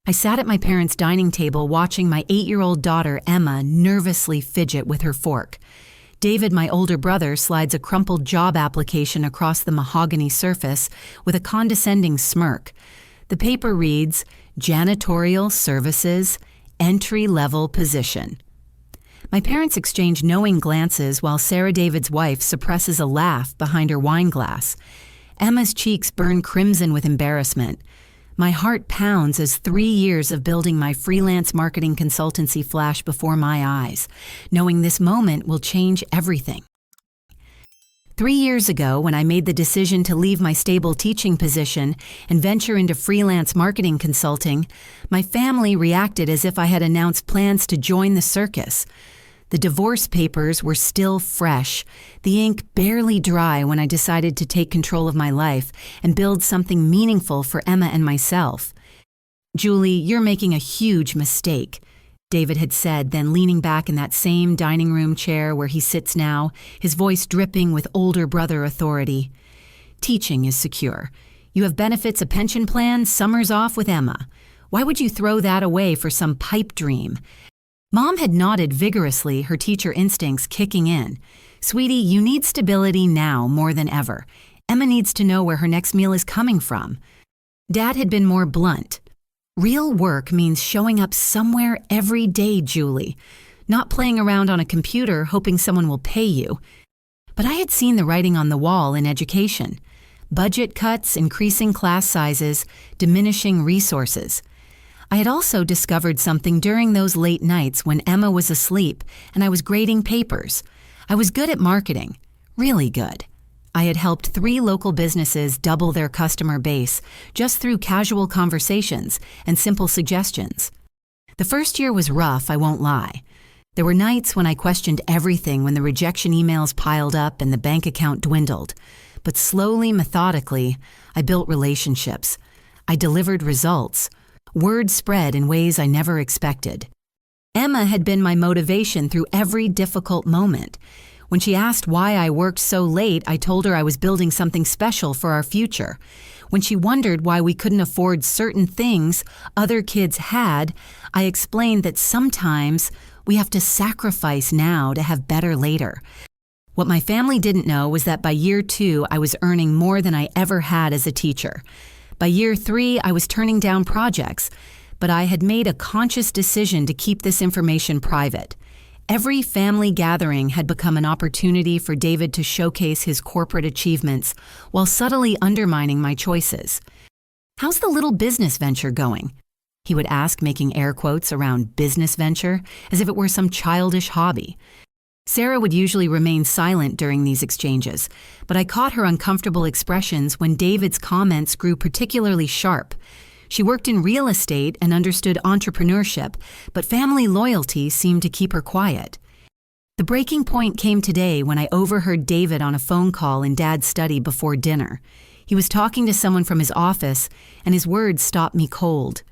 I sat at my parents' dining table watching my 8-year-old daughter, Emma, nervously fidget with her fork. David, my older brother, slides a crumpled job application across the mahogany surface with a condescending smirk. The paper reads, "Janitorial Services, Entry-Level Position." My parents exchange knowing glances while Sarah David's wife suppresses a laugh behind her wine glass. Emma's cheeks burn crimson with embarrassment. My heart pounds as 3 years of building my freelance marketing consultancy flash before my eyes, knowing this moment will change everything. 3 years ago, when I made the decision to leave my stable teaching position and venture into freelance marketing consulting, my family reacted as if I had announced plans to join the circus. The divorce papers were still fresh, the ink barely dry when I decided to take control of my life and build something meaningful for Emma and myself. "Julie, you're making a huge mistake," David had said, then leaning back in that same dining room chair where he sits now, his voice dripping with older brother authority. "Teaching is secure. You have benefits, a pension plan, summers off with Emma. Why would you throw that away for some pipe dream?" Mom had nodded vigorously, her teacher instincts kicking in. "Sweetie, you need stability now more than ever. Emma needs to know where her next meal is coming from." Dad had been more blunt. "Real work means showing up somewhere every day, Julie, not playing around on a computer hoping someone will pay you." But I had seen the writing on the wall in education. Budget cuts, increasing class sizes, diminishing resources. I had also discovered something during those late nights when Emma was asleep and I was grading papers. I was good at marketing, really good. I had helped 3 local businesses double their customer base just through casual conversations and simple suggestions. The first year was rough, I won't lie. There were nights when I questioned everything when the rejection emails piled up and the bank account dwindled. But slowly, methodically, I built relationships. I delivered results. Word spread in ways I never expected. Emma had been my motivation through every difficult moment. When she asked why I worked so late, I told her I was building something special for our future. When she wondered why we couldn't afford certain things other kids had, I explained that sometimes we have to sacrifice now to have better later. What my family didn't know was that by year 2, I was earning more than I ever had as a teacher. By year 3, I was turning down projects, but I had made a conscious decision to keep this information private. Every family gathering had become an opportunity for David to showcase his corporate achievements while subtly undermining my choices. "How's the little business venture going?" he would ask, making air quotes around business venture, as if it were some childish hobby. Sarah would usually remain silent during these exchanges, but I caught her uncomfortable expressions when David's comments grew particularly sharp. She worked in real estate and understood entrepreneurship, but family loyalty seemed to keep her quiet. The breaking point came today when I overheard David on a phone call in Dad's study before dinner. He was talking to someone from his office, and his words stopped me cold.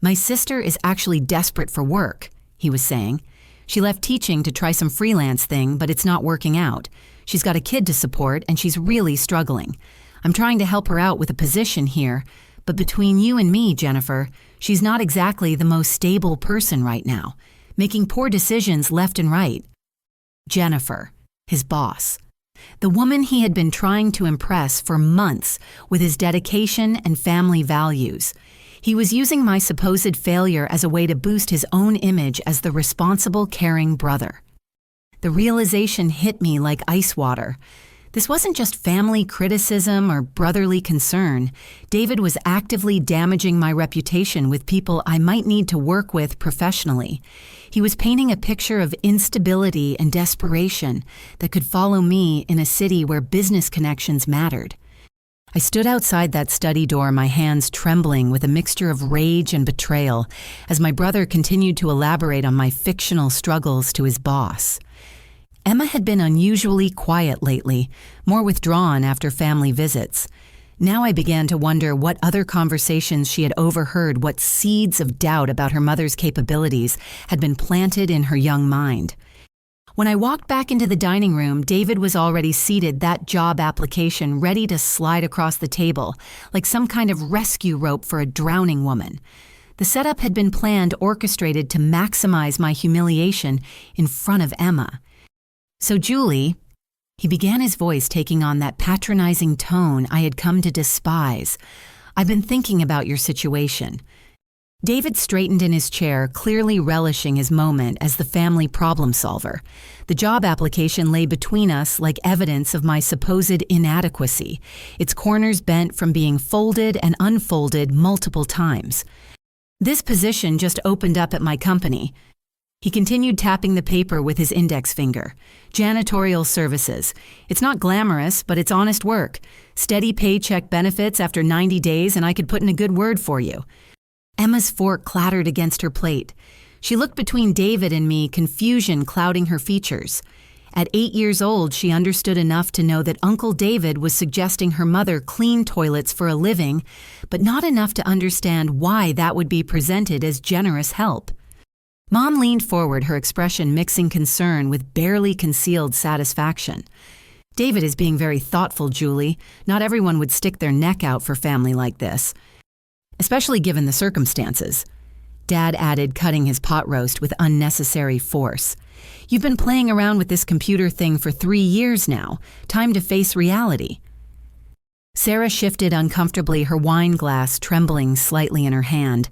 "My sister is actually desperate for work," he was saying. "She left teaching to try some freelance thing, but it's not working out. She's got a kid to support, and she's really struggling. I'm trying to help her out with a position here, but between you and me, Jennifer, she's not exactly the most stable person right now, making poor decisions left and right." Jennifer, his boss. The woman he had been trying to impress for months with his dedication and family values. He was using my supposed failure as a way to boost his own image as the responsible, caring brother. The realization hit me like ice water. This wasn't just family criticism or brotherly concern. David was actively damaging my reputation with people I might need to work with professionally. He was painting a picture of instability and desperation that could follow me in a city where business connections mattered. I stood outside that study door, my hands trembling with a mixture of rage and betrayal, as my brother continued to elaborate on my fictional struggles to his boss. Emma had been unusually quiet lately, more withdrawn after family visits. Now I began to wonder what other conversations she had overheard, what seeds of doubt about her mother's capabilities had been planted in her young mind. When I walked back into the dining room, David was already seated, that job application ready to slide across the table, like some kind of rescue rope for a drowning woman. The setup had been planned, orchestrated to maximize my humiliation in front of Emma. "So, Julie," he began, his voice taking on that patronizing tone I had come to despise, "I've been thinking about your situation." David straightened in his chair, clearly relishing his moment as the family problem solver. The job application lay between us like evidence of my supposed inadequacy, its corners bent from being folded and unfolded multiple times. "This position just opened up at my company." He continued tapping the paper with his index finger. "Janitorial services. It's not glamorous, but it's honest work. Steady paycheck, benefits after 90 days, and I could put in a good word for you." Emma's fork clattered against her plate. She looked between David and me, confusion clouding her features. At 8 years old, she understood enough to know that Uncle David was suggesting her mother clean toilets for a living, but not enough to understand why that would be presented as generous help. Mom leaned forward, her expression mixing concern with barely concealed satisfaction. "David is being very thoughtful, Julie. Not everyone would stick their neck out for family like this, especially given the circumstances." Dad added, cutting his pot roast with unnecessary force. "You've been playing around with this computer thing for 3 years now. Time to face reality." Sarah shifted uncomfortably, her wine glass trembling slightly in her hand.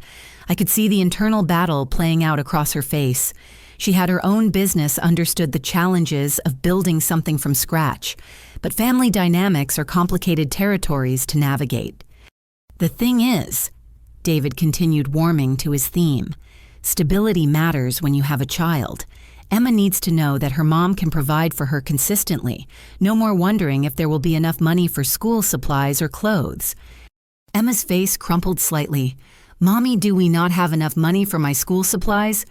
I could see the internal battle playing out across her face. She had her own business, understood the challenges of building something from scratch, but family dynamics are complicated territories to navigate. "The thing is," David continued, warming to his theme, "stability matters when you have a child. Emma needs to know that her mom can provide for her consistently. No more wondering if there will be enough money for school supplies or clothes." Emma's face crumpled slightly. "Mommy, do we not have enough money for my school supplies?"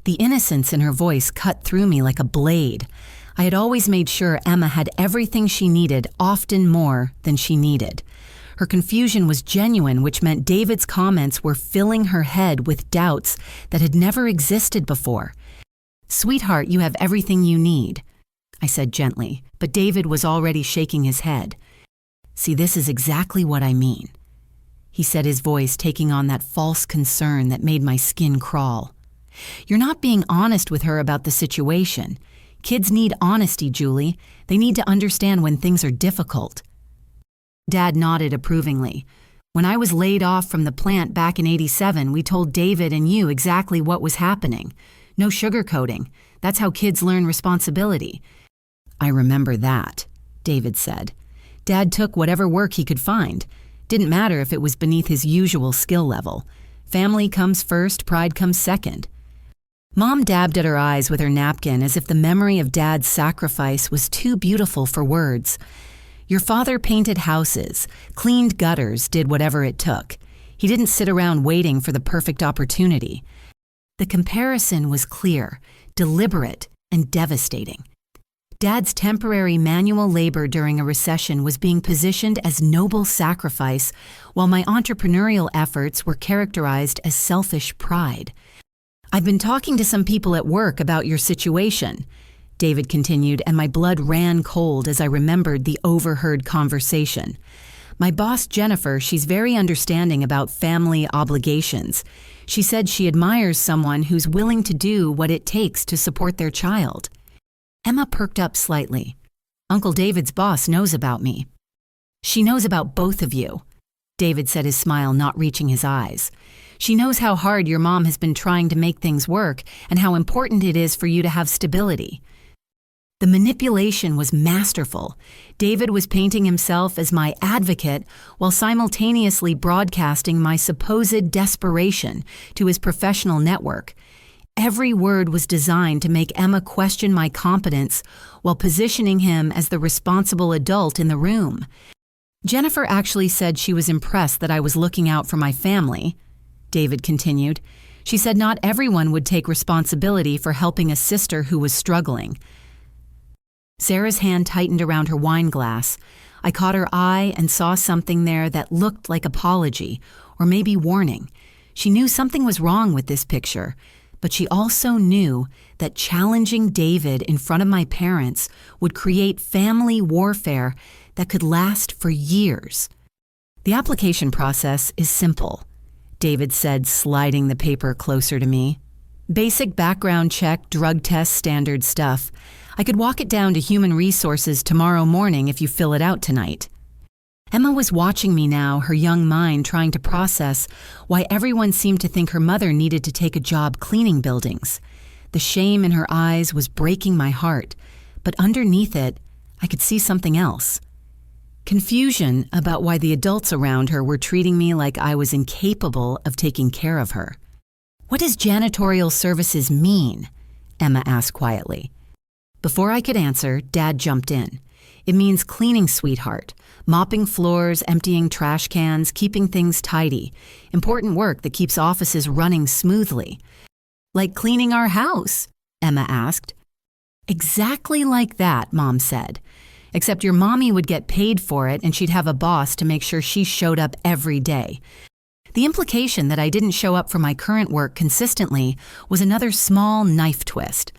The innocence in her voice cut through me like a blade. I had always made sure Emma had everything she needed, often more than she needed. Her confusion was genuine, which meant David's comments were filling her head with doubts that had never existed before. "Sweetheart, you have everything you need," I said gently, but David was already shaking his head. "See, this is exactly what I mean," he said, his voice taking on that false concern that made my skin crawl. "You're not being honest with her about the situation. Kids need honesty, Julie. They need to understand when things are difficult." Dad nodded approvingly. "When I was laid off from the plant back in '87, we told David and you exactly what was happening. No sugarcoating. That's how kids learn responsibility." "I remember that," David said. Dad took whatever work he could find. Didn't matter if it was beneath his usual skill level. Family comes first, pride comes second. Mom dabbed at her eyes with her napkin as if the memory of Dad's sacrifice was too beautiful for words. "Your father painted houses, cleaned gutters, did whatever it took. He didn't sit around waiting for the perfect opportunity." The comparison was clear, deliberate, and devastating. Dad's temporary manual labor during a recession was being positioned as noble sacrifice, while my entrepreneurial efforts were characterized as selfish pride. "I've been talking to some people at work about your situation," David continued, and my blood ran cold as I remembered the overheard conversation. "My boss, Jennifer, she's very understanding about family obligations. She said she admires someone who's willing to do what it takes to support their child." Emma perked up slightly. "Uncle David's boss knows about me." "She knows about both of you," David said, his smile not reaching his eyes. "She knows how hard your mom has been trying to make things work and how important it is for you to have stability." The manipulation was masterful. David was painting himself as my advocate while simultaneously broadcasting my supposed desperation to his professional network. Every word was designed to make Emma question my competence while positioning him as the responsible adult in the room. "Jennifer actually said she was impressed that I was looking out for my family," David continued. "She said not everyone would take responsibility for helping a sister who was struggling." Sarah's hand tightened around her wine glass. I caught her eye and saw something there that looked like apology, or maybe warning. She knew something was wrong with this picture, but she also knew that challenging David in front of my parents would create family warfare that could last for years. "The application process is simple," David said, sliding the paper closer to me. Basic background check, drug test, standard stuff. I could walk it down to Human Resources tomorrow morning if you fill it out tonight. Emma was watching me now, her young mind trying to process why everyone seemed to think her mother needed to take a job cleaning buildings. The shame in her eyes was breaking my heart, but underneath it, I could see something else. Confusion about why the adults around her were treating me like I was incapable of taking care of her. "What does janitorial services mean?" Emma asked quietly. Before I could answer, Dad jumped in. "It means cleaning, sweetheart. Mopping floors, emptying trash cans, keeping things tidy. Important work that keeps offices running smoothly." "Like cleaning our house?" Emma asked. "Exactly like that," Mom said. "Except your mommy would get paid for it and she'd have a boss to make sure she showed up every day." The implication that I didn't show up for my current work consistently was another small knife twist.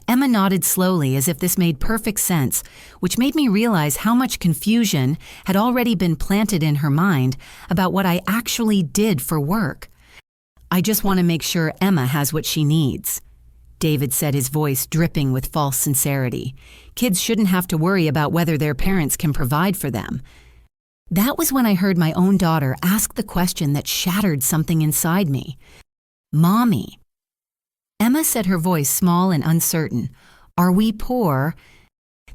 Emma nodded slowly as if this made perfect sense, which made me realize how much confusion had already been planted in her mind about what I actually did for work. "I just want to make sure Emma has what she needs," David said, his voice dripping with false sincerity. "Kids shouldn't have to worry about whether their parents can provide for them." That was when I heard my own daughter ask the question that shattered something inside me. "Mommy." Emma said, her voice small and uncertain, "Are we poor?"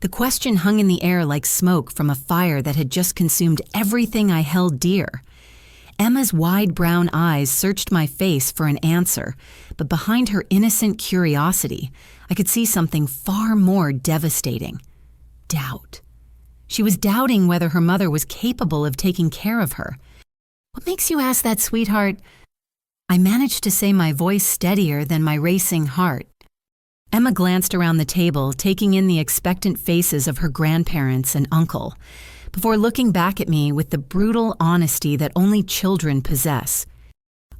The question hung in the air like smoke from a fire that had just consumed everything I held dear. Emma's wide brown eyes searched my face for an answer, but behind her innocent curiosity, I could see something far more devastating. Doubt. She was doubting whether her mother was capable of taking care of her. "What makes you ask that, sweetheart?" I managed to say, my voice steadier than my racing heart. Emma glanced around the table, taking in the expectant faces of her grandparents and uncle, before looking back at me with the brutal honesty that only children possess.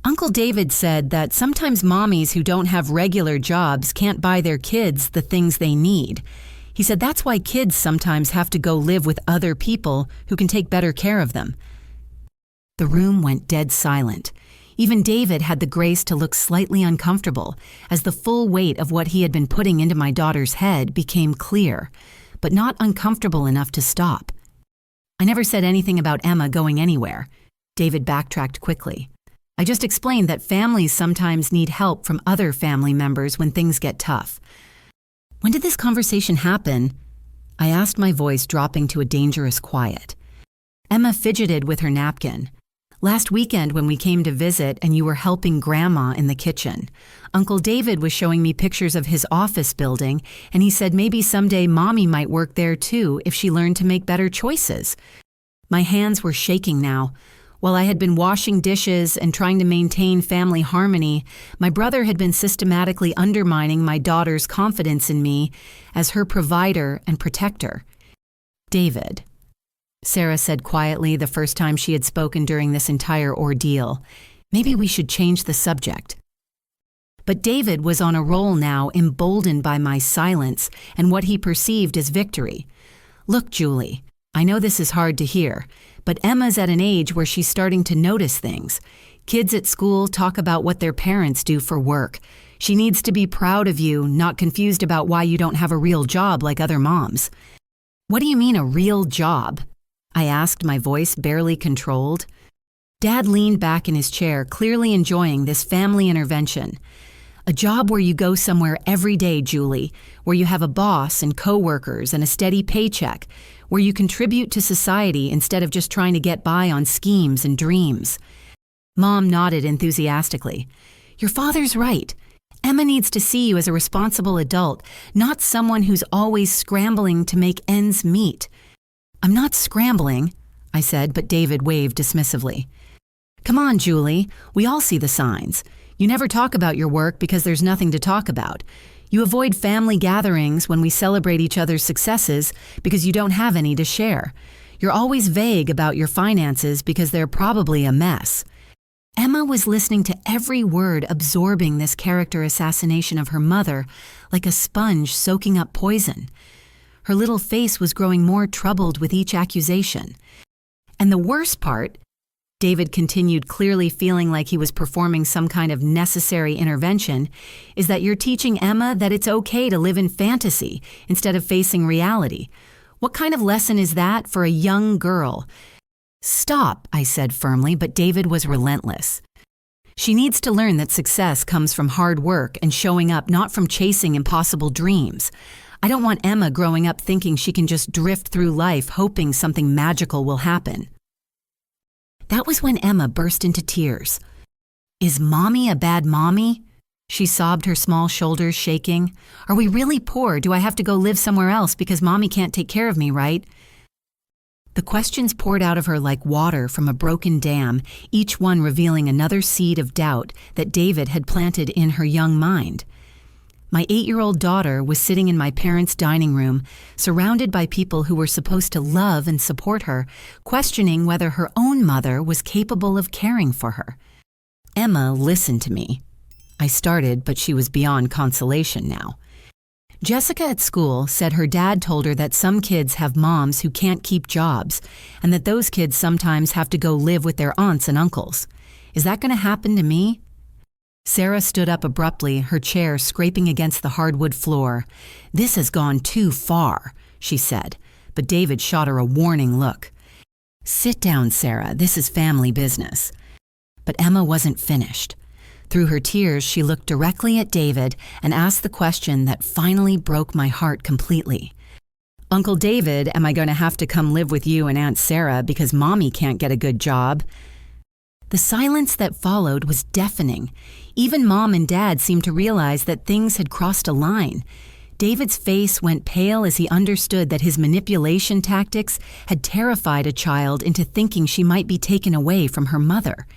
"Uncle David said that sometimes mommies who don't have regular jobs can't buy their kids the things they need. He said that's why kids sometimes have to go live with other people who can take better care of them." The room went dead silent. Even David had the grace to look slightly uncomfortable as the full weight of what he had been putting into my daughter's head became clear, but not uncomfortable enough to stop. "I never said anything about Emma going anywhere," David backtracked quickly. "I just explained that families sometimes need help from other family members when things get tough." "When did this conversation happen?" I asked, my voice dropping to a dangerous quiet. Emma fidgeted with her napkin. "Last weekend when we came to visit and you were helping Grandma in the kitchen. Uncle David was showing me pictures of his office building, and he said maybe someday Mommy might work there too if she learned to make better choices." My hands were shaking now. While I had been washing dishes and trying to maintain family harmony, my brother had been systematically undermining my daughter's confidence in me as her provider and protector. "David," Sarah said quietly the first time she had spoken during this entire ordeal, "maybe we should change the subject." But David was on a roll now, emboldened by my silence and what he perceived as victory. "Look, Julie, I know this is hard to hear, but Emma's at an age where she's starting to notice things. Kids at school talk about what their parents do for work. She needs to be proud of you, not confused about why you don't have a real job like other moms." "What do you mean, a real job?" I asked, my voice barely controlled. Dad leaned back in his chair, clearly enjoying this family intervention. "A job where you go somewhere every day, Julie, where you have a boss and coworkers and a steady paycheck, where you contribute to society instead of just trying to get by on schemes and dreams." Mom nodded enthusiastically. "Your father's right. Emma needs to see you as a responsible adult, not someone who's always scrambling to make ends meet." "I'm not scrambling," I said, but David waved dismissively. "Come on, Julie. We all see the signs. You never talk about your work because there's nothing to talk about. You avoid family gatherings when we celebrate each other's successes because you don't have any to share. You're always vague about your finances because they're probably a mess." Emma was listening to every word, absorbing this character assassination of her mother like a sponge soaking up poison. Her little face was growing more troubled with each accusation. And the worst part, David continued, clearly feeling like he was performing some kind of necessary intervention, is that you're teaching Emma that it's okay to live in fantasy instead of facing reality. What kind of lesson is that for a young girl? Stop, I said firmly, but David was relentless. She needs to learn that success comes from hard work and showing up, not from chasing impossible dreams. I don't want Emma growing up thinking she can just drift through life hoping something magical will happen. That was when Emma burst into tears. Is Mommy a bad mommy? She sobbed, her small shoulders shaking. Are we really poor? Do I have to go live somewhere else because Mommy can't take care of me, right? The questions poured out of her like water from a broken dam, each one revealing another seed of doubt that David had planted in her young mind. My 8-year-old daughter was sitting in my parents' dining room, surrounded by people who were supposed to love and support her, questioning whether her own mother was capable of caring for her. Emma listened to me. I started, but she was beyond consolation now. Jessica at school said her dad told her that some kids have moms who can't keep jobs, and that those kids sometimes have to go live with their aunts and uncles. Is that going to happen to me? Sarah stood up abruptly, her chair scraping against the hardwood floor. This has gone too far, she said, but David shot her a warning look. Sit down, Sarah, this is family business. But Emma wasn't finished. Through her tears, she looked directly at David and asked the question that finally broke my heart completely. Uncle David, am I going to have to come live with you and Aunt Sarah because Mommy can't get a good job? The silence that followed was deafening. Even Mom and Dad seemed to realize that things had crossed a line. David's face went pale as he understood that his manipulation tactics had terrified a child into thinking she might be taken away from her mother.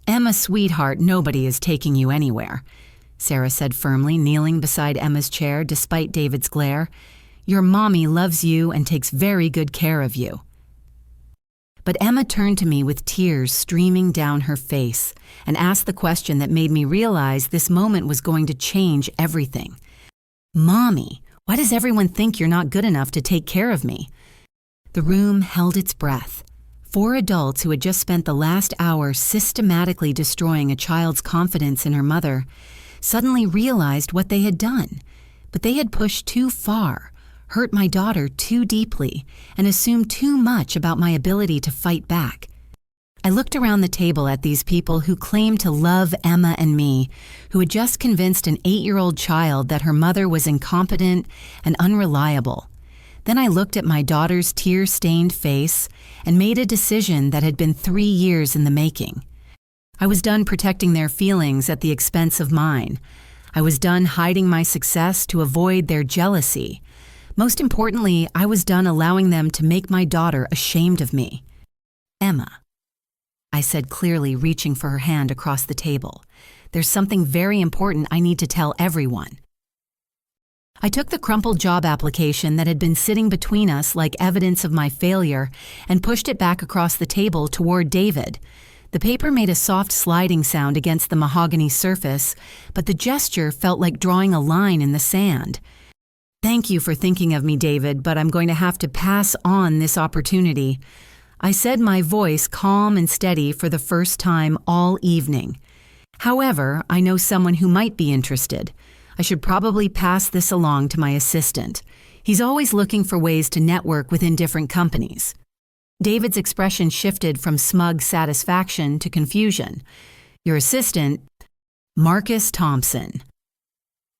Emma, sweetheart, nobody is taking you anywhere, Sarah said firmly, kneeling beside Emma's chair despite David's glare. Your mommy loves you and takes very good care of you. But Emma turned to me with tears streaming down her face and asked the question that made me realize this moment was going to change everything. Mommy, why does everyone think you're not good enough to take care of me? The room held its breath. 4 adults who had just spent the last hour systematically destroying a child's confidence in her mother suddenly realized what they had done. But they had pushed too far, hurt my daughter too deeply, and assumed too much about my ability to fight back. I looked around the table at these people who claimed to love Emma and me, who had just convinced an 8-year-old child that her mother was incompetent and unreliable. Then I looked at my daughter's tear-stained face and made a decision that had been 3 years in the making. I was done protecting their feelings at the expense of mine. I was done hiding my success to avoid their jealousy. Most importantly, I was done allowing them to make my daughter ashamed of me. Emma, I said clearly, reaching for her hand across the table. There's something very important I need to tell everyone. I took the crumpled job application that had been sitting between us like evidence of my failure and pushed it back across the table toward David. The paper made a soft sliding sound against the mahogany surface, but the gesture felt like drawing a line in the sand. Thank you for thinking of me, David, but I'm going to have to pass on this opportunity. I said, my voice calm and steady for the first time all evening. However, I know someone who might be interested. I should probably pass this along to my assistant. He's always looking for ways to network within different companies. David's expression shifted from smug satisfaction to confusion. Your assistant, Marcus Thompson,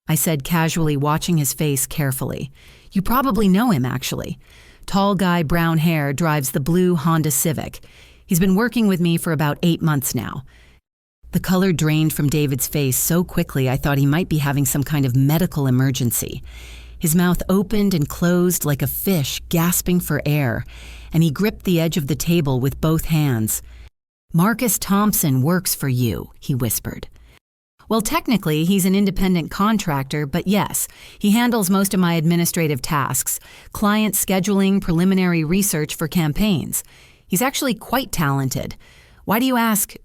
I said casually, watching his face carefully. You probably know him, actually. Tall guy, brown hair, drives the blue Honda Civic. He's been working with me for about 8 months now. The color drained from David's face so quickly I thought he might be having some kind of medical emergency. His mouth opened and closed like a fish gasping for air, and he gripped the edge of the table with both hands. Marcus Thompson works for you, he whispered. Well, technically, he's an independent contractor, but yes, he handles most of my administrative tasks, client scheduling, preliminary research for campaigns. He's actually quite talented. Why do you ask?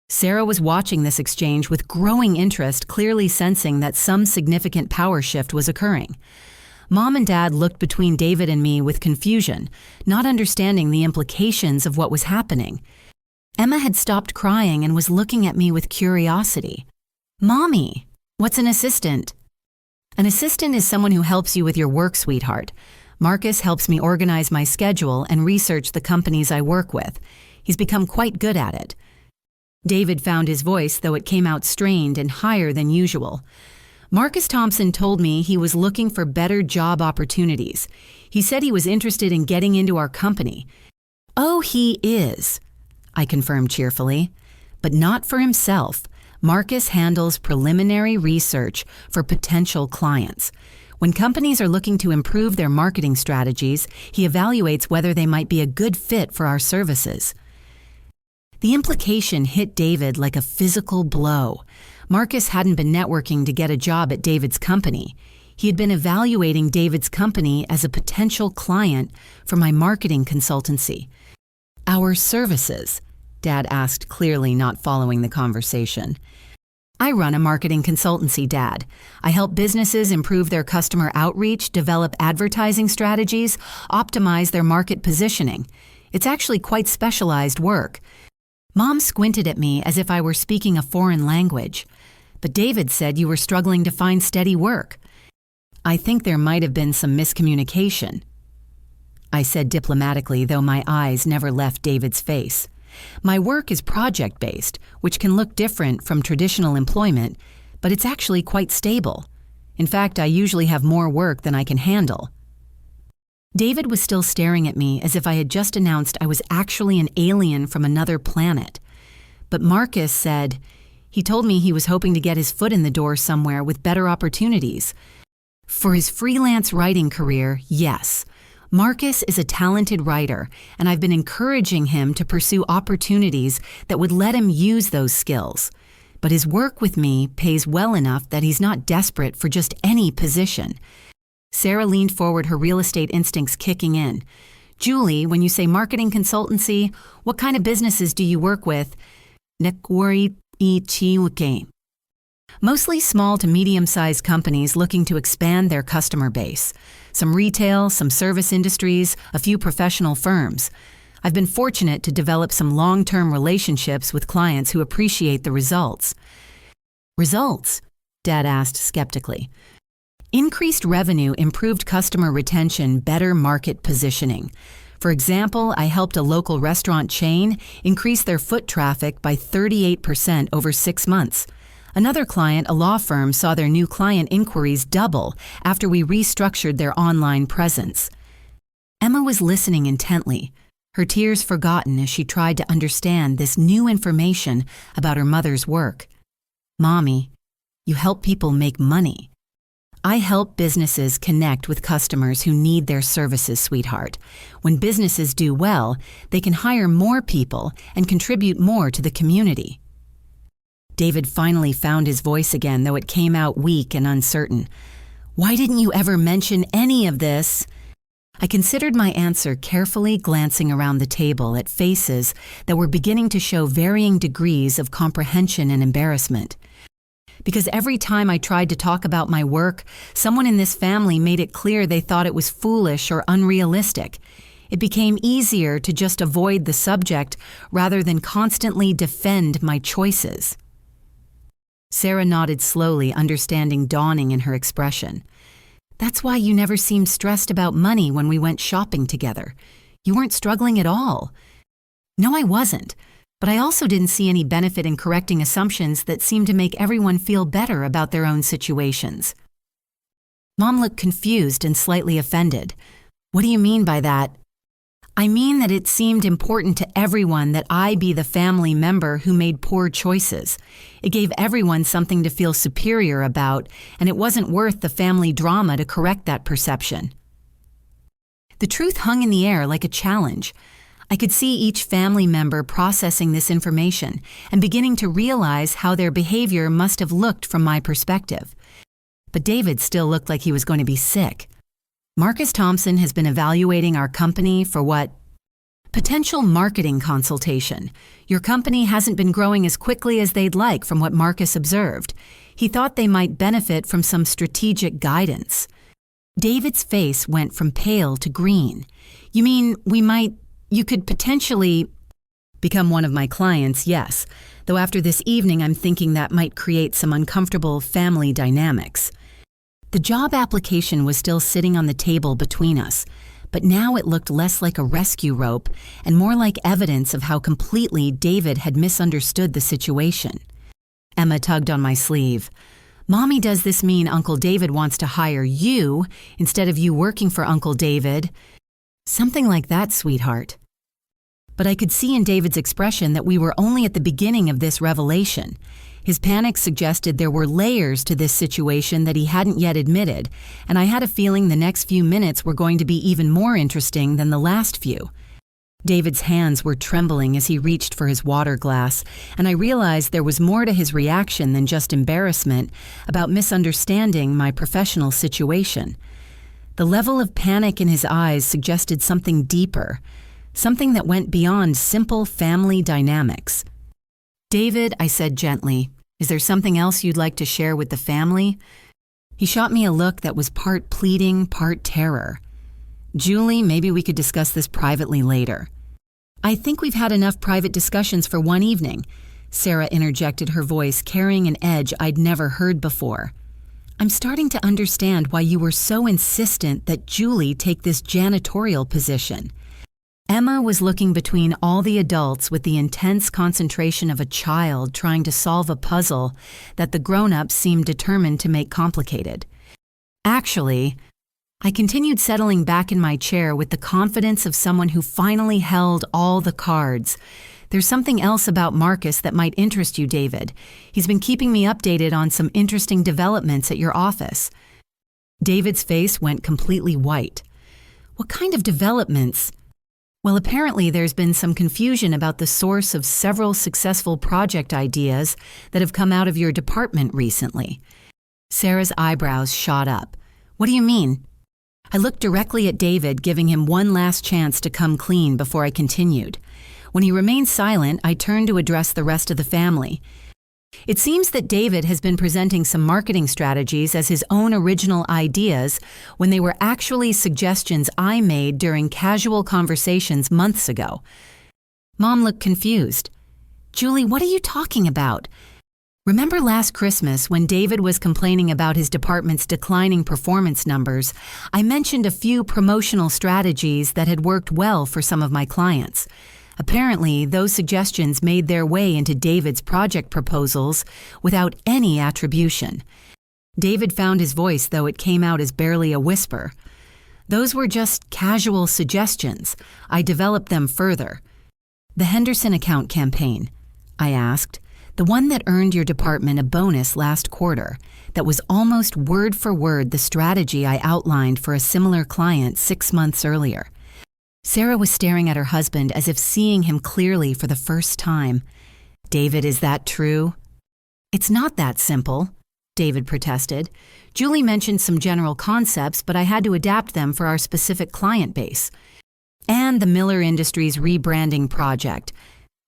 Sarah was watching this exchange with growing interest, clearly sensing that some significant power shift was occurring. Mom and Dad looked between David and me with confusion, not understanding the implications of what was happening. Emma had stopped crying and was looking at me with curiosity. "Mommy, what's an assistant?" "An assistant is someone who helps you with your work, sweetheart. Marcus helps me organize my schedule and research the companies I work with. He's become quite good at it." David found his voice, though it came out strained and higher than usual. "Marcus Thompson told me he was looking for better job opportunities. He said he was interested in getting into our company." "Oh, he is," I confirmed cheerfully. "But not for himself. Marcus handles preliminary research for potential clients. When companies are looking to improve their marketing strategies, he evaluates whether they might be a good fit for our services." The implication hit David like a physical blow. Marcus hadn't been networking to get a job at David's company. He had been evaluating David's company as a potential client for my marketing consultancy. "Our services?" Dad asked, clearly not following the conversation. "I run a marketing consultancy, Dad. I help businesses improve their customer outreach, develop advertising strategies, optimize their market positioning. It's actually quite specialized work." Mom squinted at me as if I were speaking a foreign language. "But David said you were struggling to find steady work." "I think there might have been some miscommunication," I said diplomatically, though my eyes never left David's face. "My work is project-based, which can look different from traditional employment, but it's actually quite stable. In fact, I usually have more work than I can handle." David was still staring at me as if I had just announced I was actually an alien from another planet. But Marcus said, he told me he was hoping to get his foot in the door somewhere with better opportunities. For his freelance writing career, yes. Marcus is a talented writer, and I've been encouraging him to pursue opportunities that would let him use those skills. But his work with me pays well enough that he's not desperate for just any position. Sarah leaned forward, her real estate instincts kicking in. "Julie, when you say marketing consultancy, what kind of businesses do you work with?" "Mostly small to medium-sized companies looking to expand their customer base. Some retail, some service industries, a few professional firms. I've been fortunate to develop some long-term relationships with clients who appreciate the results." "Results?" Dad asked skeptically. "Increased revenue, improved customer retention, better market positioning. For example, I helped a local restaurant chain increase their foot traffic by 38% over 6 months. Another client, a law firm, saw their new client inquiries double after we restructured their online presence." Emma was listening intently, her tears forgotten as she tried to understand this new information about her mother's work. "Mommy, you help people make money." "I help businesses connect with customers who need their services, sweetheart. When businesses do well, they can hire more people and contribute more to the community." David finally found his voice again, though it came out weak and uncertain. "Why didn't you ever mention any of this?" I considered my answer carefully, glancing around the table at faces that were beginning to show varying degrees of comprehension and embarrassment. Because every time I tried to talk about my work, someone in this family made it clear they thought it was foolish or unrealistic. It became easier to just avoid the subject rather than constantly defend my choices. Sarah nodded slowly, understanding dawning in her expression. "That's why you never seemed stressed about money when we went shopping together. You weren't struggling at all." "No, I wasn't. But I also didn't see any benefit in correcting assumptions that seemed to make everyone feel better about their own situations." Mom looked confused and slightly offended. "What do you mean by that?" "I mean that it seemed important to everyone that I be the family member who made poor choices. It gave everyone something to feel superior about, and it wasn't worth the family drama to correct that perception." The truth hung in the air like a challenge. I could see each family member processing this information and beginning to realize how their behavior must have looked from my perspective. But David still looked like he was going to be sick. "Marcus Thompson has been evaluating our company for what?" "Potential marketing consultation. Your company hasn't been growing as quickly as they'd like from what Marcus observed. He thought they might benefit from some strategic guidance." David's face went from pale to green. "You mean you could potentially..." Become one of my clients, yes, though after this evening I'm thinking that might create some uncomfortable family dynamics. The job application was still sitting on the table between us, but now it looked less like a rescue rope and more like evidence of how completely David had misunderstood the situation. Emma tugged on my sleeve. "Mommy, does this mean Uncle David wants to hire you instead of you working for Uncle David?" "Something like that, sweetheart." But I could see in David's expression that we were only at the beginning of this revelation. His panic suggested there were layers to this situation that he hadn't yet admitted, and I had a feeling the next few minutes were going to be even more interesting than the last few. David's hands were trembling as he reached for his water glass, and I realized there was more to his reaction than just embarrassment about misunderstanding my professional situation. The level of panic in his eyes suggested something deeper, something that went beyond simple family dynamics. "David," I said gently, "is there something else you'd like to share with the family?" He shot me a look that was part pleading, part terror. "Julie, maybe we could discuss this privately later." "I think we've had enough private discussions for one evening," Sarah interjected, her voice carrying an edge I'd never heard before. "I'm starting to understand why you were so insistent that Julie take this janitorial position." Emma was looking between all the adults with the intense concentration of a child trying to solve a puzzle that the grown-ups seemed determined to make complicated. "Actually," I continued, settling back in my chair with the confidence of someone who finally held all the cards, "there's something else about Marcus that might interest you, David. He's been keeping me updated on some interesting developments at your office." David's face went completely white. "What kind of developments?" "Well, apparently there's been some confusion about the source of several successful project ideas that have come out of your department recently." Sarah's eyebrows shot up. "What do you mean?" I looked directly at David, giving him one last chance to come clean before I continued. When he remained silent, I turned to address the rest of the family. "It seems that David has been presenting some marketing strategies as his own original ideas when they were actually suggestions I made during casual conversations months ago." Mom looked confused. "Julie, what are you talking about? Remember last Christmas when David was complaining about his department's declining performance numbers? I mentioned a few promotional strategies that had worked well for some of my clients. Apparently, those suggestions made their way into David's project proposals without any attribution. David found his voice, though it came out as barely a whisper. "Those were just casual suggestions. I developed them further." "The Henderson account campaign?" I asked. "The one that earned your department a bonus last quarter, that was almost word for word the strategy I outlined for a similar client 6 months earlier." Sarah was staring at her husband as if seeing him clearly for the first time. "David, is that true?" "It's not that simple," David protested. "Julie mentioned some general concepts, but I had to adapt them for our specific client base. And the Miller Industries rebranding project,"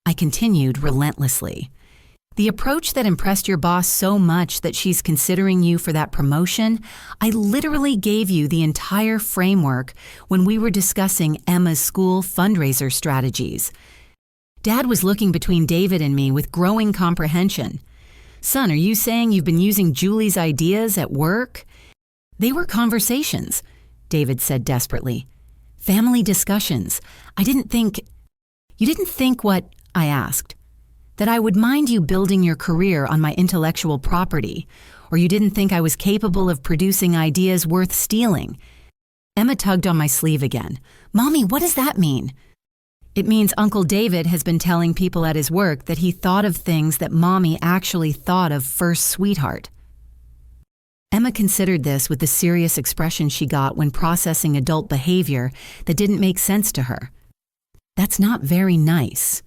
I continued relentlessly. "The approach that impressed your boss so much that she's considering you for that promotion, I literally gave you the entire framework when we were discussing Emma's school fundraiser strategies." Dad was looking between David and me with growing comprehension. "Son, are you saying you've been using Julie's ideas at work?" "They were conversations," David said desperately. "Family discussions. I didn't think—" "You didn't think what?" I asked. "That I would mind you building your career on my intellectual property, or you didn't think I was capable of producing ideas worth stealing." Emma tugged on my sleeve again. "Mommy, what does that mean?" "It means Uncle David has been telling people at his work that he thought of things that Mommy actually thought of first, sweetheart." Emma considered this with the serious expression she got when processing adult behavior that didn't make sense to her. "That's not very nice."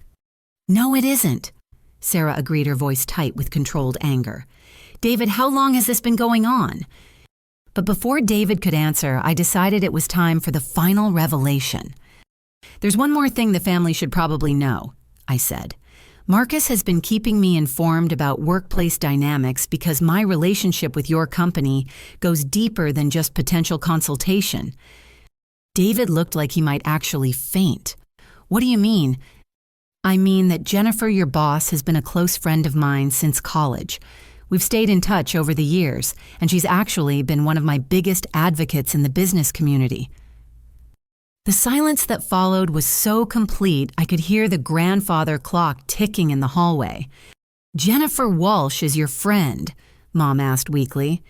"No, it isn't," Sarah agreed, her voice tight with controlled anger. "David, how long has this been going on?" But before David could answer, I decided it was time for the final revelation. "There's one more thing the family should probably know," I said. "Marcus has been keeping me informed about workplace dynamics because my relationship with your company goes deeper than just potential consultation." David looked like he might actually faint. "What do you mean?" I mean that Jennifer, your boss, has been a close friend of mine since college. We've stayed in touch over the years, and she's actually been one of my biggest advocates in the business community. The silence that followed was so complete I could hear the grandfather clock ticking in the hallway. "Jennifer Walsh is your friend?" Mom asked weakly.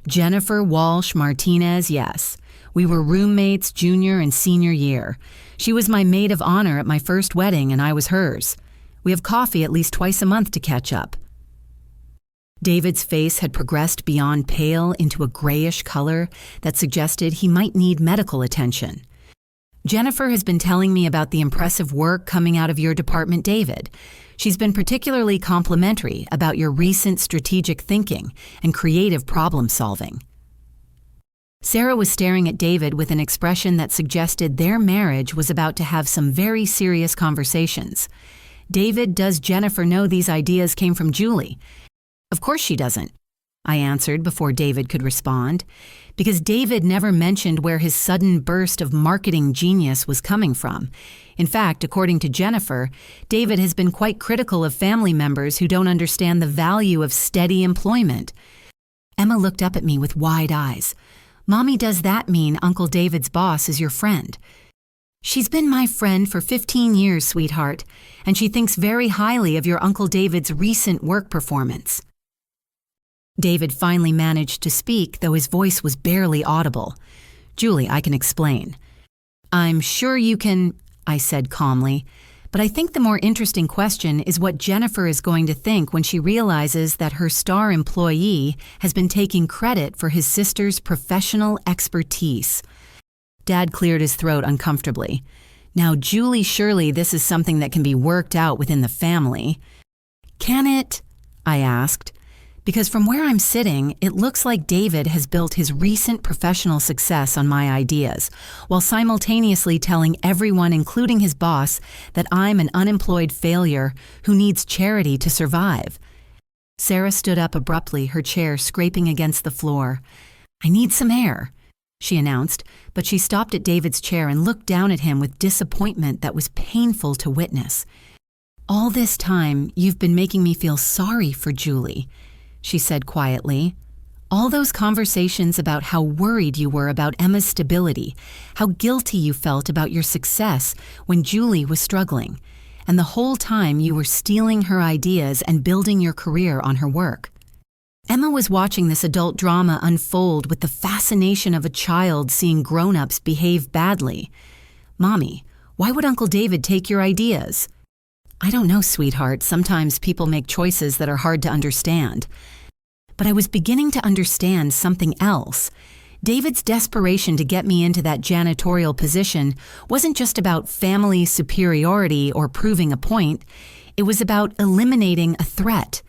"Jennifer Walsh Martinez, yes. We were roommates junior and senior year. She was my maid of honor at my first wedding, and I was hers. We have coffee at least twice a month to catch up." David's face had progressed beyond pale into a grayish color that suggested he might need medical attention. "Jennifer has been telling me about the impressive work coming out of your department, David. She's been particularly complimentary about your recent strategic thinking and creative problem solving." Sarah was staring at David with an expression that suggested their marriage was about to have some very serious conversations. "David, does Jennifer know these ideas came from Julie?" "Of course she doesn't," I answered before David could respond, because David never mentioned where his sudden burst of marketing genius was coming from. In fact, according to Jennifer, David has been quite critical of family members who don't understand the value of steady employment. Emma looked up at me with wide eyes. "Mommy, does that mean Uncle David's boss is your friend?" "She's been my friend for 15 years, sweetheart, and she thinks very highly of your Uncle David's recent work performance." David finally managed to speak, though his voice was barely audible. "Julie, I can explain." "I'm sure you can," I said calmly, "but I think the more interesting question is what Jennifer is going to think when she realizes that her star employee has been taking credit for his sister's professional expertise." Dad cleared his throat uncomfortably. "Now, Julie, surely this is something that can be worked out within the family." "Can it?" I asked. Because from where I'm sitting, it looks like David has built his recent professional success on my ideas, while simultaneously telling everyone, including his boss, that I'm an unemployed failure who needs charity to survive. Sarah stood up abruptly, her chair scraping against the floor. "I need some air," she announced, but she stopped at David's chair and looked down at him with disappointment that was painful to witness. "All this time, you've been making me feel sorry for Julie," she said quietly. "All those conversations about how worried you were about Emma's stability, how guilty you felt about your success when Julie was struggling, and the whole time you were stealing her ideas and building your career on her work." Emma was watching this adult drama unfold with the fascination of a child seeing grown-ups behave badly. "Mommy, why would Uncle David take your ideas?" "I don't know, sweetheart. Sometimes people make choices that are hard to understand." But I was beginning to understand something else. David's desperation to get me into that janitorial position wasn't just about family superiority or proving a point. It was about eliminating a threat.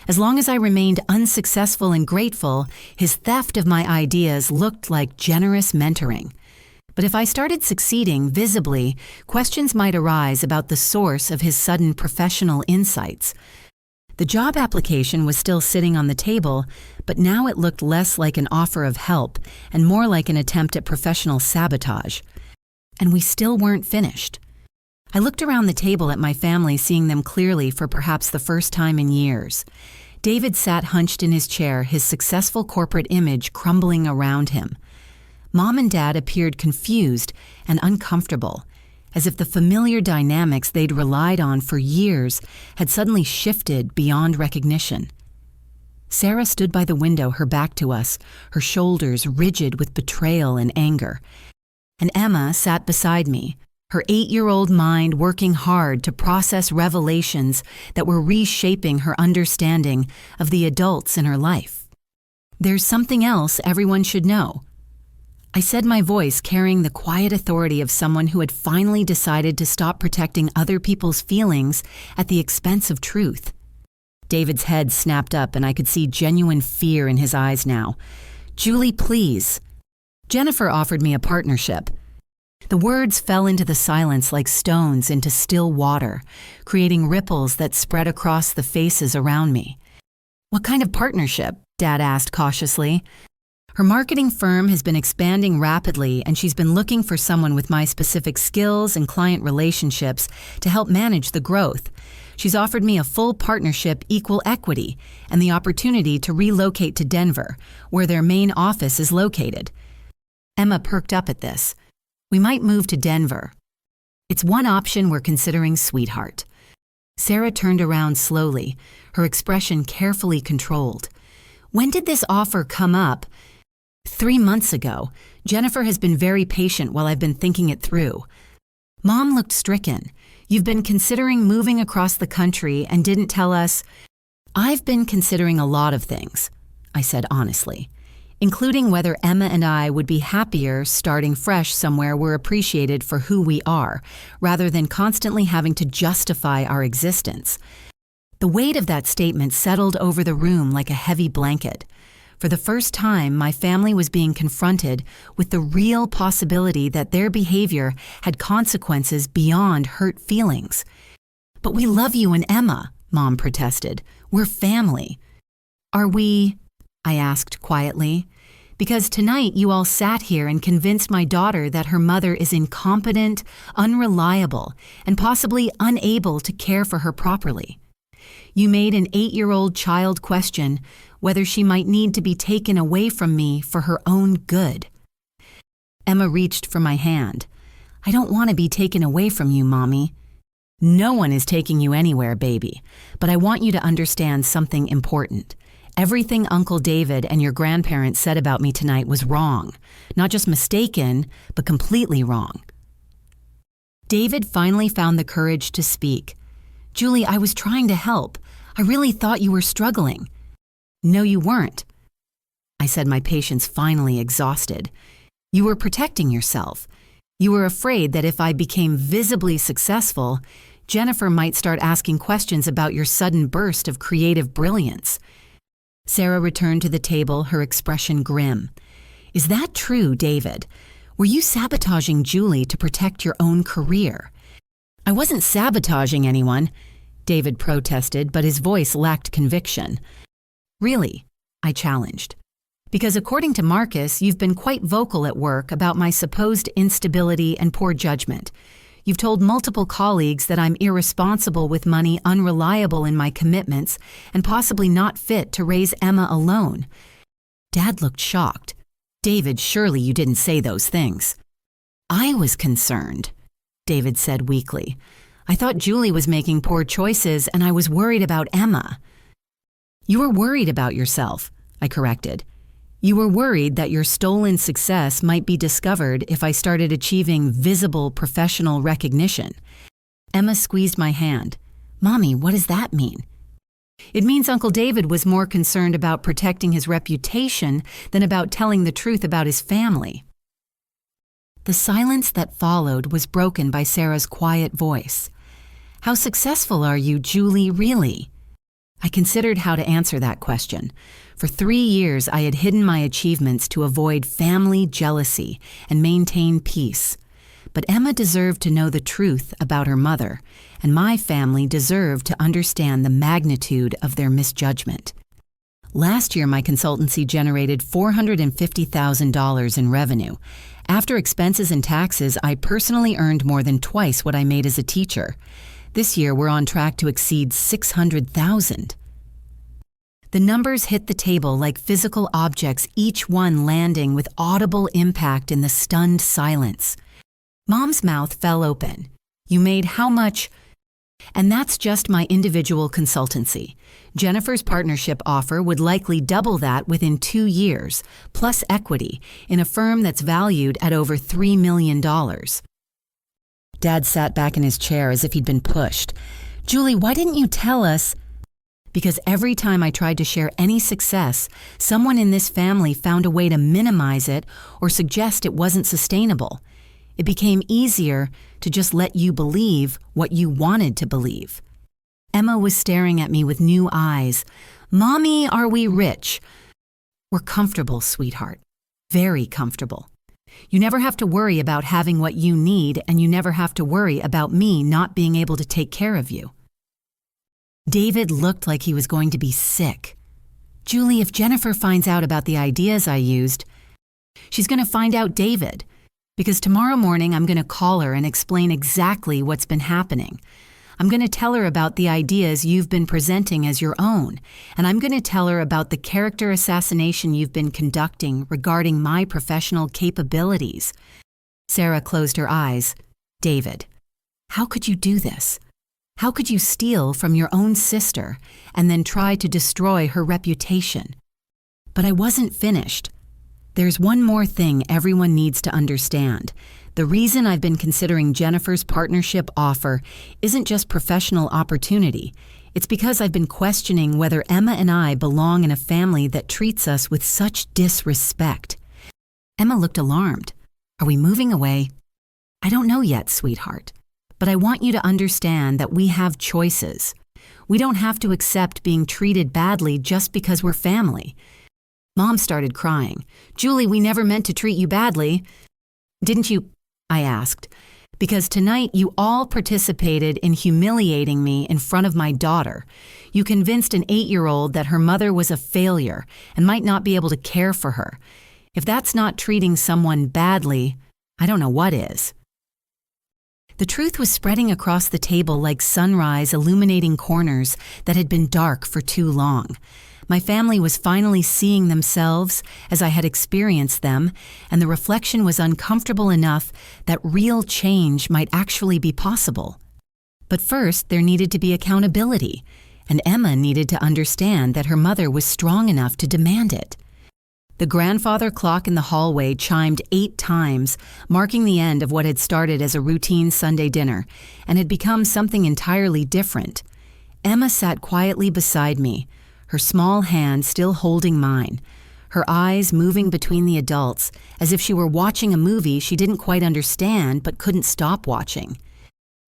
As long as I remained unsuccessful and grateful, his theft of my ideas looked like generous mentoring. But if I started succeeding visibly, questions might arise about the source of his sudden professional insights. The job application was still sitting on the table, but now it looked less like an offer of help and more like an attempt at professional sabotage. And we still weren't finished. I looked around the table at my family, seeing them clearly for perhaps the first time in years. David sat hunched in his chair, his successful corporate image crumbling around him. Mom and Dad appeared confused and uncomfortable, as if the familiar dynamics they'd relied on for years had suddenly shifted beyond recognition. Sarah stood by the window, her back to us, her shoulders rigid with betrayal and anger. And Emma sat beside me, her 8-year-old mind working hard to process revelations that were reshaping her understanding of the adults in her life. "There's something else everyone should know," I said, my voice carrying the quiet authority of someone who had finally decided to stop protecting other people's feelings at the expense of truth. David's head snapped up, and I could see genuine fear in his eyes now. "Julie, please." "Jennifer offered me a partnership." The words fell into the silence like stones into still water, creating ripples that spread across the faces around me. "What kind of partnership?" Dad asked cautiously. Her marketing firm has been expanding rapidly, and she's been looking for someone with my specific skills and client relationships to help manage the growth. She's offered me a full partnership equal equity and the opportunity to relocate to Denver, where their main office is located. Emma perked up at this. We might move to Denver. It's one option we're considering, sweetheart. Sarah turned around slowly, her expression carefully controlled. When did this offer come up? 3 months ago. Jennifer has been very patient while I've been thinking it through. Mom looked stricken. You've been considering moving across the country and didn't tell us. I've been considering a lot of things, I said honestly, including whether Emma and I would be happier starting fresh somewhere we're appreciated for who we are, rather than constantly having to justify our existence. The weight of that statement settled over the room like a heavy blanket. For the first time, my family was being confronted with the real possibility that their behavior had consequences beyond hurt feelings. But we love you and Emma, Mom protested. We're family. Are we? I asked quietly. Because tonight you all sat here and convinced my daughter that her mother is incompetent, unreliable, and possibly unable to care for her properly. You made an 8-year-old child question whether she might need to be taken away from me for her own good. Emma reached for my hand. I don't want to be taken away from you, Mommy. No one is taking you anywhere, baby, but I want you to understand something important. Everything Uncle David and your grandparents said about me tonight was wrong. Not just mistaken, but completely wrong. David finally found the courage to speak. Julie, I was trying to help. I really thought you were struggling. No, you weren't. I said, my patience finally exhausted. You were protecting yourself. You were afraid that if I became visibly successful, Jennifer might start asking questions about your sudden burst of creative brilliance. Sarah returned to the table, her expression grim. Is that true, David? Were you sabotaging Julie to protect your own career? I wasn't sabotaging anyone, David protested, but his voice lacked conviction. Really? I challenged. Because according to Marcus, you've been quite vocal at work about my supposed instability and poor judgment. You've told multiple colleagues that I'm irresponsible with money, unreliable in my commitments, and possibly not fit to raise Emma alone. Dad looked shocked. David, surely you didn't say those things. I was concerned, David said weakly. I thought Julie was making poor choices, and I was worried about Emma. You were worried about yourself, I corrected. You were worried that your stolen success might be discovered if I started achieving visible professional recognition. Emma squeezed my hand. Mommy, what does that mean? It means Uncle David was more concerned about protecting his reputation than about telling the truth about his family. The silence that followed was broken by Sarah's quiet voice. How successful are you, Julie, really? I considered how to answer that question. For 3 years, I had hidden my achievements to avoid family jealousy and maintain peace. But Emma deserved to know the truth about her mother, and my family deserved to understand the magnitude of their misjudgment. Last year, my consultancy generated $450,000 in revenue. After expenses and taxes, I personally earned more than twice what I made as a teacher. This year, we're on track to exceed $600,000. The numbers hit the table like physical objects, each one landing with audible impact in the stunned silence. Mom's mouth fell open. You made how much? And that's just my individual consultancy. Jennifer's partnership offer would likely double that within 2 years, plus equity, in a firm that's valued at over $3 million. Dad sat back in his chair as if he'd been pushed. Julie, why didn't you tell us? Because every time I tried to share any success, someone in this family found a way to minimize it or suggest it wasn't sustainable. It became easier to just let you believe what you wanted to believe. Emma was staring at me with new eyes. Mommy, are we rich? We're comfortable, sweetheart. Very comfortable. You never have to worry about having what you need, and you never have to worry about me not being able to take care of you. David looked like he was going to be sick. Julie, if Jennifer finds out about the ideas I used, she's going to find out David. Because tomorrow morning I'm going to call her and explain exactly what's been happening. I'm going to tell her about the ideas you've been presenting as your own, and I'm going to tell her about the character assassination you've been conducting regarding my professional capabilities. Sarah closed her eyes. David, how could you do this? How could you steal from your own sister and then try to destroy her reputation? But I wasn't finished. There's one more thing everyone needs to understand. The reason I've been considering Jennifer's partnership offer isn't just professional opportunity. It's because I've been questioning whether Emma and I belong in a family that treats us with such disrespect. Emma looked alarmed. Are we moving away? I don't know yet, sweetheart. But I want you to understand that we have choices. We don't have to accept being treated badly just because we're family. Mom started crying. Julie, we never meant to treat you badly. Didn't you? I asked. Because tonight you all participated in humiliating me in front of my daughter. You convinced an 8-year-old that her mother was a failure and might not be able to care for her. If that's not treating someone badly, I don't know what is. The truth was spreading across the table like sunrise illuminating corners that had been dark for too long. My family was finally seeing themselves as I had experienced them, and the reflection was uncomfortable enough that real change might actually be possible. But first, there needed to be accountability, and Emma needed to understand that her mother was strong enough to demand it. The grandfather clock in the hallway chimed 8 times, marking the end of what had started as a routine Sunday dinner and had become something entirely different. Emma sat quietly beside me, her small hand still holding mine, her eyes moving between the adults as if she were watching a movie she didn't quite understand but couldn't stop watching.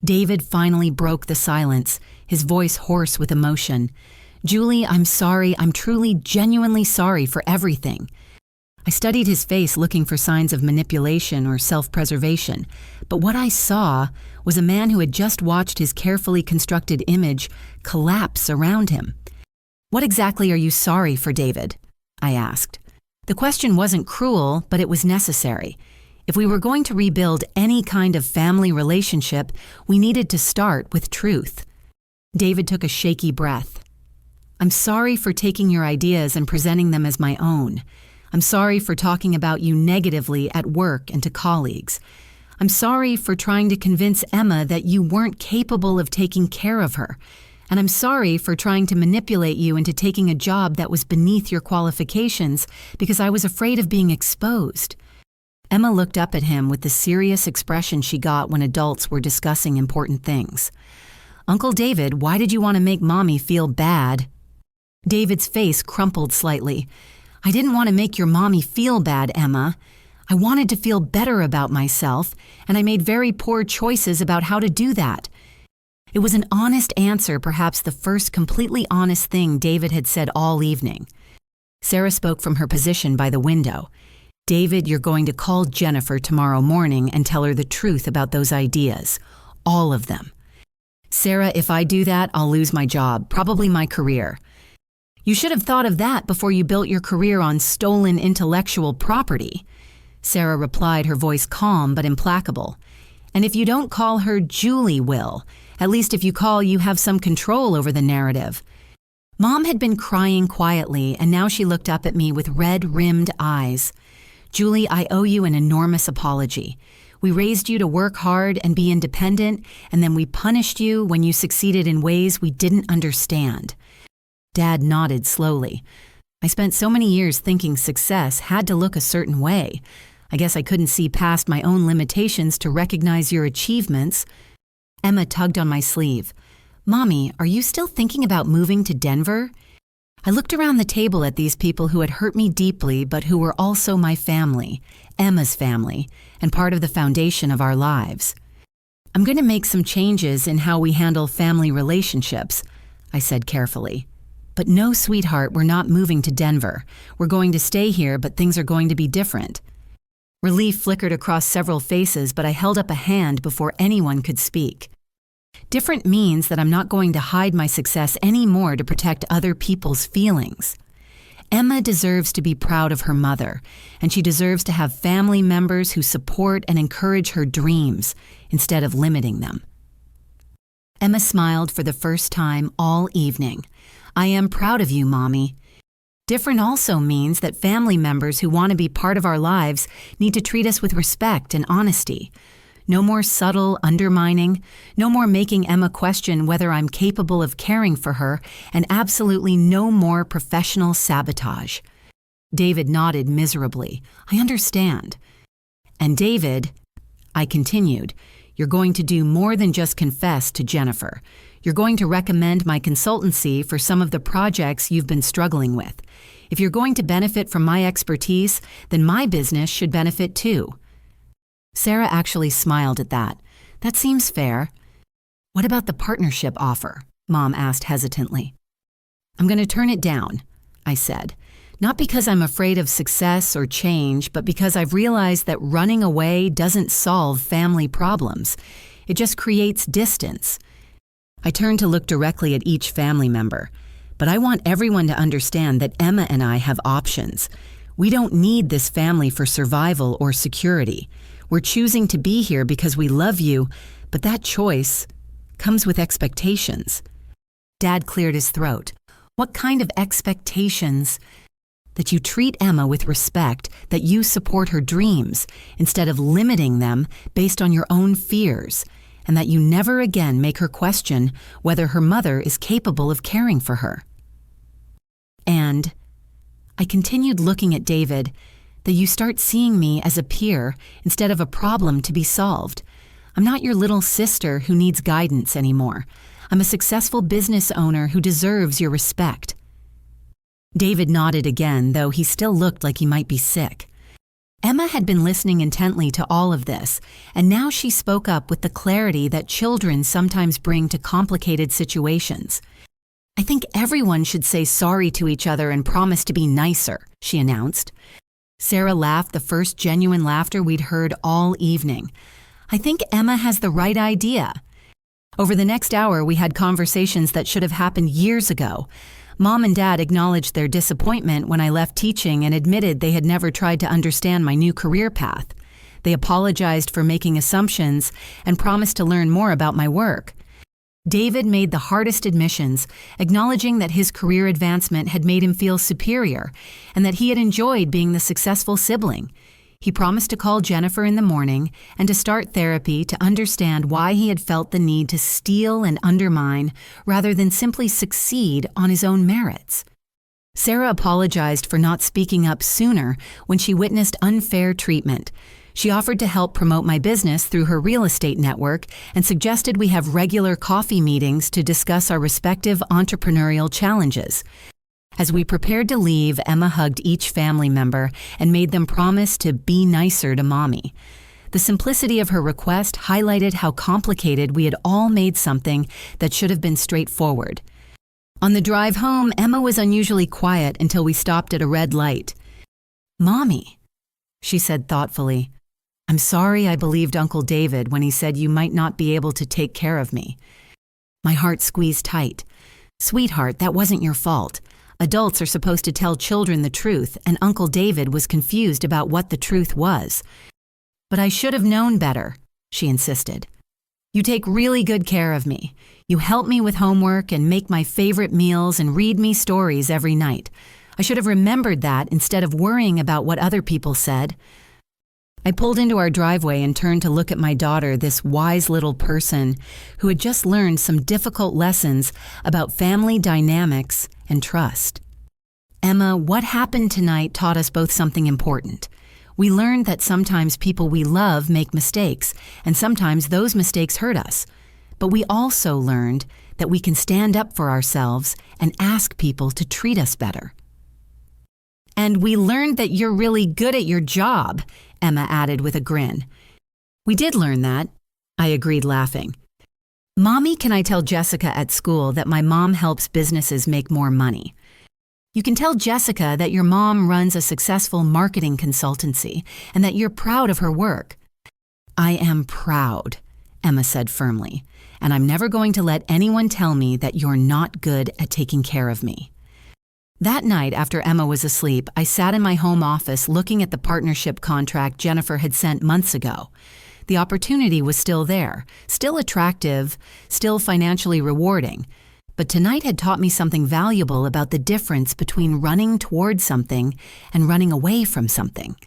David finally broke the silence, his voice hoarse with emotion. Julie, I'm sorry. I'm truly, genuinely sorry for everything. I studied his face looking for signs of manipulation or self-preservation, but what I saw was a man who had just watched his carefully constructed image collapse around him. What exactly are you sorry for, David? I asked. The question wasn't cruel, but it was necessary. If we were going to rebuild any kind of family relationship, we needed to start with truth. David took a shaky breath. I'm sorry for taking your ideas and presenting them as my own. I'm sorry for talking about you negatively at work and to colleagues. I'm sorry for trying to convince Emma that you weren't capable of taking care of her. And I'm sorry for trying to manipulate you into taking a job that was beneath your qualifications because I was afraid of being exposed. Emma looked up at him with the serious expression she got when adults were discussing important things. Uncle David, why did you want to make Mommy feel bad? David's face crumpled slightly. I didn't want to make your mommy feel bad, Emma. I wanted to feel better about myself, and I made very poor choices about how to do that. It was an honest answer, perhaps the first completely honest thing David had said all evening. Sarah spoke from her position by the window. David, you're going to call Jennifer tomorrow morning and tell her the truth about those ideas. All of them. Sarah, if I do that, I'll lose my job, probably my career. You should have thought of that before you built your career on stolen intellectual property. Sarah replied, her voice calm but implacable. And if you don't call her, Julie will. At least if you call, you have some control over the narrative. Mom had been crying quietly, and now she looked up at me with red-rimmed eyes. Julie, I owe you an enormous apology. We raised you to work hard and be independent, and then we punished you when you succeeded in ways we didn't understand. Dad nodded slowly. I spent so many years thinking success had to look a certain way. I guess I couldn't see past my own limitations to recognize your achievements. Emma tugged on my sleeve. Mommy, are you still thinking about moving to Denver? I looked around the table at these people who had hurt me deeply, but who were also my family, Emma's family, and part of the foundation of our lives. I'm going to make some changes in how we handle family relationships, I said carefully. But no, sweetheart, we're not moving to Denver. We're going to stay here, but things are going to be different. Relief flickered across several faces, but I held up a hand before anyone could speak. Different means that I'm not going to hide my success anymore to protect other people's feelings. Emma deserves to be proud of her mother, and she deserves to have family members who support and encourage her dreams instead of limiting them. Emma smiled for the first time all evening. I am proud of you, Mommy. Different also means that family members who want to be part of our lives need to treat us with respect and honesty. No more subtle undermining, no more making Emma question whether I'm capable of caring for her, and absolutely no more professional sabotage. David nodded miserably. I understand. And David, I continued, you're going to do more than just confess to Jennifer. You're going to recommend my consultancy for some of the projects you've been struggling with. If you're going to benefit from my expertise, then my business should benefit too. Sarah actually smiled at that. That seems fair. What about the partnership offer? Mom asked hesitantly. I'm going to turn it down, I said. Not because I'm afraid of success or change, but because I've realized that running away doesn't solve family problems. It just creates distance. I turned to look directly at each family member. But I want everyone to understand that Emma and I have options. We don't need this family for survival or security. We're choosing to be here because we love you, but that choice comes with expectations. Dad cleared his throat. What kind of expectations? That you treat Emma with respect, that you support her dreams instead of limiting them based on your own fears, and that you never again make her question whether her mother is capable of caring for her. And I continued looking at David, that you start seeing me as a peer instead of a problem to be solved. I'm not your little sister who needs guidance anymore. I'm a successful business owner who deserves your respect. David nodded again, though he still looked like he might be sick. Emma had been listening intently to all of this, and now she spoke up with the clarity that children sometimes bring to complicated situations. I think everyone should say sorry to each other and promise to be nicer, she announced. Sarah laughed, the first genuine laughter we'd heard all evening. I think Emma has the right idea. Over the next hour, we had conversations that should have happened years ago. Mom and Dad acknowledged their disappointment when I left teaching and admitted they had never tried to understand my new career path. They apologized for making assumptions and promised to learn more about my work. David made the hardest admissions, acknowledging that his career advancement had made him feel superior and that he had enjoyed being the successful sibling. He promised to call Jennifer in the morning and to start therapy to understand why he had felt the need to steal and undermine rather than simply succeed on his own merits. Sarah apologized for not speaking up sooner when she witnessed unfair treatment. She offered to help promote my business through her real estate network and suggested we have regular coffee meetings to discuss our respective entrepreneurial challenges. As we prepared to leave, Emma hugged each family member and made them promise to be nicer to Mommy. The simplicity of her request highlighted how complicated we had all made something that should have been straightforward. On the drive home, Emma was unusually quiet until we stopped at a red light. Mommy, she said thoughtfully, I'm sorry I believed Uncle David when he said you might not be able to take care of me. My heart squeezed tight. Sweetheart, that wasn't your fault. Adults are supposed to tell children the truth, and Uncle David was confused about what the truth was. But I should have known better, she insisted. You take really good care of me. You help me with homework and make my favorite meals and read me stories every night. I should have remembered that instead of worrying about what other people said. I pulled into our driveway and turned to look at my daughter, this wise little person who had just learned some difficult lessons about family dynamics and trust. Emma, what happened tonight taught us both something important. We learned that sometimes people we love make mistakes, and sometimes those mistakes hurt us. But we also learned that we can stand up for ourselves and ask people to treat us better. And we learned that you're really good at your job, Emma added with a grin. We did learn that, I agreed, laughing. Mommy, can I tell Jessica at school that my mom helps businesses make more money? You can tell Jessica that your mom runs a successful marketing consultancy and that you're proud of her work. I am proud, Emma said firmly, and I'm never going to let anyone tell me that you're not good at taking care of me. That night, after Emma was asleep, I sat in my home office looking at the partnership contract Jennifer had sent months ago. The opportunity was still there, still attractive, still financially rewarding. But tonight had taught me something valuable about the difference between running towards something and running away from something.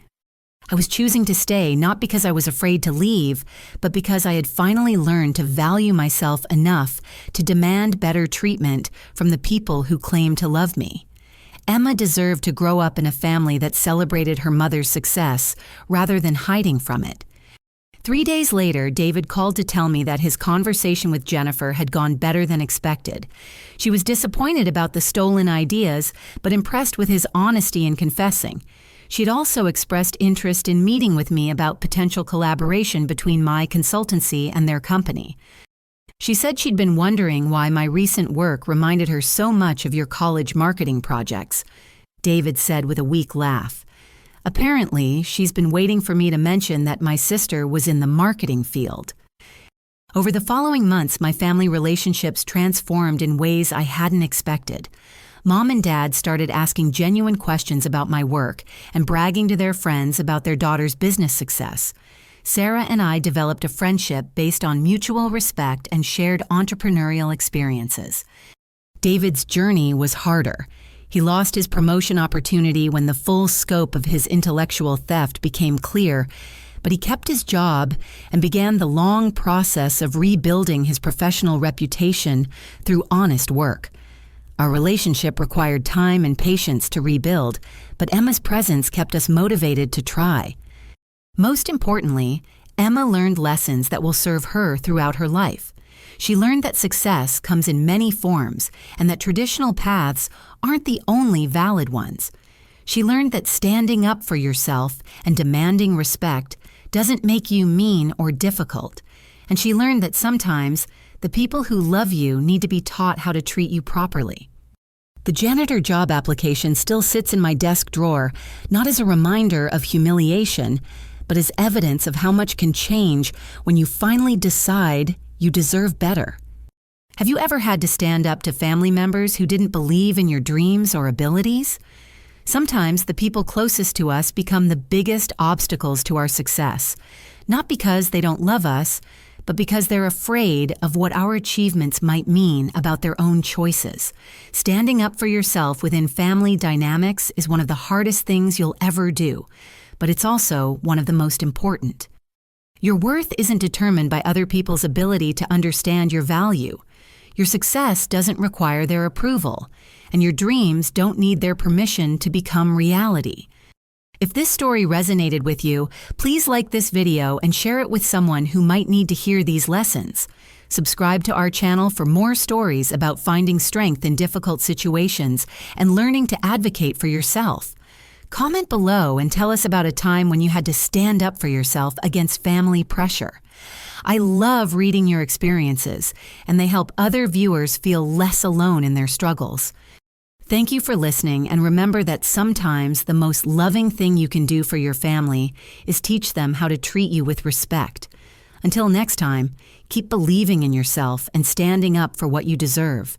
I was choosing to stay not because I was afraid to leave, but because I had finally learned to value myself enough to demand better treatment from the people who claimed to love me. Emma deserved to grow up in a family that celebrated her mother's success rather than hiding from it. 3 days later, David called to tell me that his conversation with Jennifer had gone better than expected. She was disappointed about the stolen ideas, but impressed with his honesty in confessing. She'd also expressed interest in meeting with me about potential collaboration between my consultancy and their company. She said she'd been wondering why my recent work reminded her so much of your college marketing projects. David said with a weak laugh. Apparently, she's been waiting for me to mention that my sister was in the marketing field. Over the following months, my family relationships transformed in ways I hadn't expected. Mom and Dad started asking genuine questions about my work and bragging to their friends about their daughter's business success. Sarah and I developed a friendship based on mutual respect and shared entrepreneurial experiences. David's journey was harder. He lost his promotion opportunity when the full scope of his intellectual theft became clear, but he kept his job and began the long process of rebuilding his professional reputation through honest work. Our relationship required time and patience to rebuild, but Emma's presence kept us motivated to try. Most importantly, Emma learned lessons that will serve her throughout her life. She learned that success comes in many forms and that traditional paths aren't the only valid ones. She learned that standing up for yourself and demanding respect doesn't make you mean or difficult. And she learned that sometimes the people who love you need to be taught how to treat you properly. The janitor job application still sits in my desk drawer, not as a reminder of humiliation, but as evidence of how much can change when you finally decide you deserve better. Have you ever had to stand up to family members who didn't believe in your dreams or abilities? Sometimes the people closest to us become the biggest obstacles to our success, not because they don't love us, but because they're afraid of what our achievements might mean about their own choices. Standing up for yourself within family dynamics is one of the hardest things you'll ever do, but it's also one of the most important. Your worth isn't determined by other people's ability to understand your value. Your success doesn't require their approval, and your dreams don't need their permission to become reality. If this story resonated with you, please like this video and share it with someone who might need to hear these lessons. Subscribe to our channel for more stories about finding strength in difficult situations and learning to advocate for yourself. Comment below and tell us about a time when you had to stand up for yourself against family pressure. I love reading your experiences, and they help other viewers feel less alone in their struggles. Thank you for listening, and remember that sometimes the most loving thing you can do for your family is teach them how to treat you with respect. Until next time, keep believing in yourself and standing up for what you deserve.